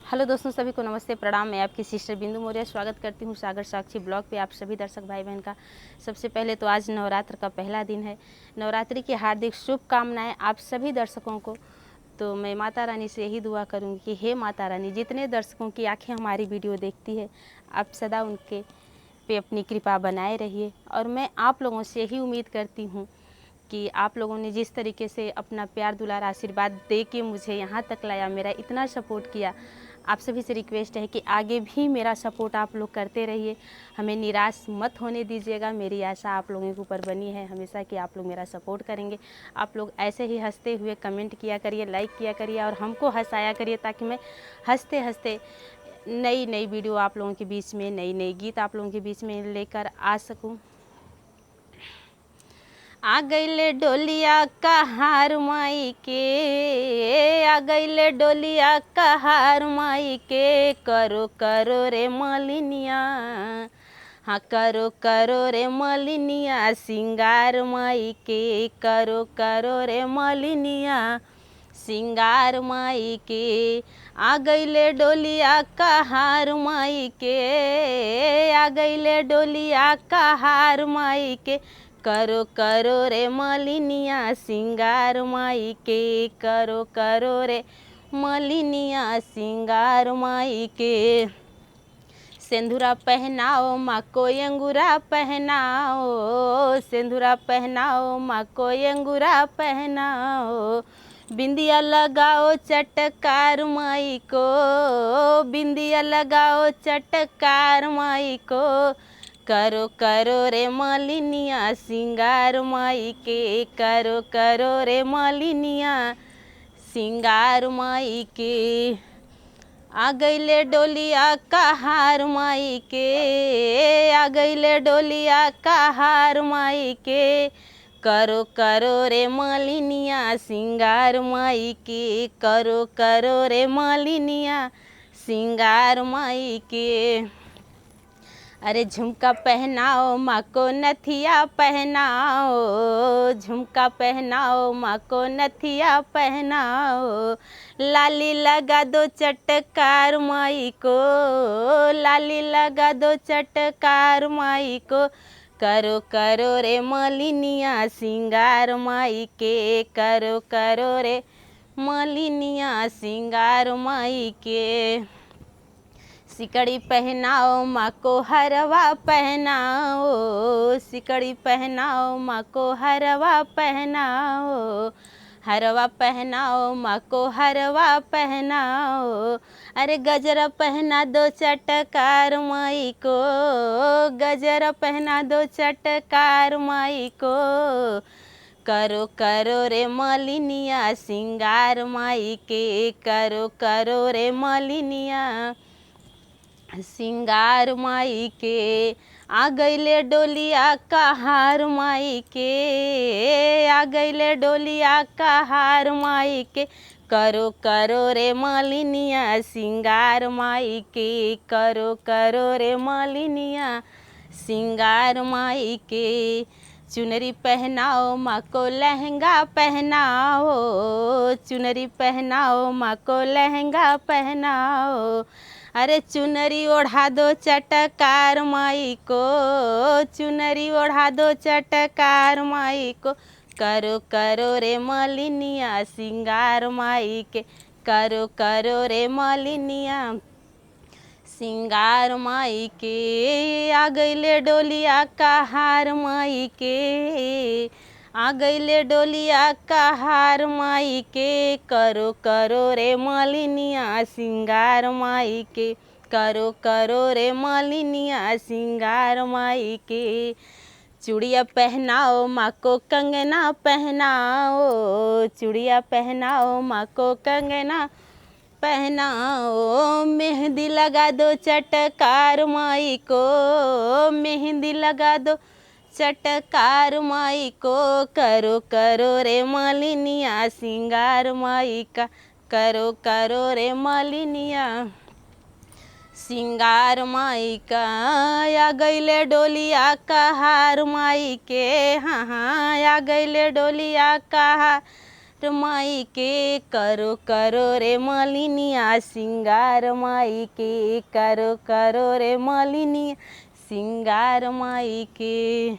Hello दोस्तों, सभी को नमस्ते प्रणाम। मैं आपकी सिस्टर बिंदु मौर्य स्वागत करती हूँ सागर साक्षी ब्लॉग पे आप सभी दर्शक भाई बहन का। सबसे पहले तो आज नवरात्र का पहला दिन है। नवरात्रि की हार्दिक शुभकामनाएं आप सभी दर्शकों को। तो मैं माता रानी से यही दुआ करूँगी कि हे माता रानी, जितने दर्शकों की आंखें हमारी वीडियो देखती है, आप सदा उनके पे अपनी कृपा बनाए रहिए। और मैं आप लोगों से यही उम्मीद करती हूँ कि आप लोगों ने जिस तरीके से अपना प्यार दुलार आशीर्वाद दे के मुझे यहाँ तक लाया, मेरा इतना सपोर्ट किया, आप सभी से रिक्वेस्ट है कि आगे भी मेरा सपोर्ट आप लोग करते रहिए। हमें निराश मत होने दीजिएगा। मेरी आशा आप लोगों के ऊपर बनी है हमेशा कि आप लोग मेरा सपोर्ट करेंगे। आप लोग ऐसे ही हंसते हुए कमेंट किया करिए, लाइक किया करिए और हमको हंसाया करिए, ताकि मैं हंसते हंसते नई नई वीडियो आप लोगों के बीच में, नई नई गीत आप लोगों के बीच में लेकर आ सकूं। आ गईले डोलिया कहार माई के, आ गईले डोलिया कहार माई के, करो करो रे मलिनिया, हाँ करो करो रे मलिनिया, सिंगार माई के, करो करो रे मलिनिया, सिंगार माई के। आ गईले डोलिया कहार माई के, आ गईले डोलिया कहार माई के, करो करो रे मलिनिया, सिंगार माई के, करो करो रे मलिनिया, सिंगार माई के। सिंदूरा पहनाओ माँ को अंगूरा पहनाओ, सिंदूरा पहनाओ माँ को अंगूरा पहनाओ, बिंदिया लगाओ चटकार माई को, बिंदिया लगाओ चटकार माई को, करो करो रे मलिनिया, सिंगार माई के, करो करो रे मलिनिया, सिंगार माई के। आ गईले डोलिया कहार माई के, आ गईले डोलिया कहार माई के, करो करो रे मलिनिया, सिंगार माई के, करो करो रे मलिनिया, सिंगार माई के। अरे झुमका पहनाओ माँ को नथिया पहनाओ, झुमका पहनाओ माँ को नथिया पहनाओ, लाली लगा दो चटकार माई को, लाली लगा दो चटकार माई को, करो करो रे मलिनिया, सिंगार माई के, करो करो रे मलिनिया, सिंगार माई के। सिकड़ी पहनाओ माँ को हरवा पहनाओ, सिकड़ी पहनाओ माँ को हरवा पहनाओ, हरवा पहनाओ माँ को हरवा पहनाओ, अरे गजरा पहना दो चटकार माई को, गजरा पहना दो चटकार माई को, करो करो रे मलिनिया, सिंगार माई के, करो करो रे मलिनिया, सिंगार माई के। आ गईले डोलिया कहार माई के, आ गईले डोलिया कहार माई के, करो करो रे मलिनिया, सिंगार माई के, करो करो रे मलिनिया, सिंगार माई के। चुनरी पहनाओ माँ को लहंगा पहनाओ, चुनरी पहनाओ माँ को लहंगा पहनाओ, अरे चुनरी ओढ़ा दो चटकार माई को, चुनरी ओढ़ा दो चटकार माई को, करो करो रे मलिनिया, सिंगार माई के, करो करो रे मलिनिया, सिंगार माई के। आ गईले डोलिया कहार माई के, आ गईले डोलिया कहार माई के, करो करो रे मलिनिया, सिंगार माई के, करो करो रे मलिनिया, सिंगार माई के। चूड़िया पहनाओ माँ को कंगना पहनाओ, चूड़िया पहनाओ माँ को कंगना पहनाओ, मेहंदी लगा दो चटकार माई को, मेहंदी लगा दो चटकार माई को, करो करो रे मलिनिया, सिंगार माई का, करो करो रे मलिनिया, सिंगार माई का। आ गईले डोलिया कहार माई के, हाँ हाँ आ गईले डोलिया कहार माई के करो करो रे मलिनिया सिंगार माई के करो करो रे मलिनिया सिंगार माई के।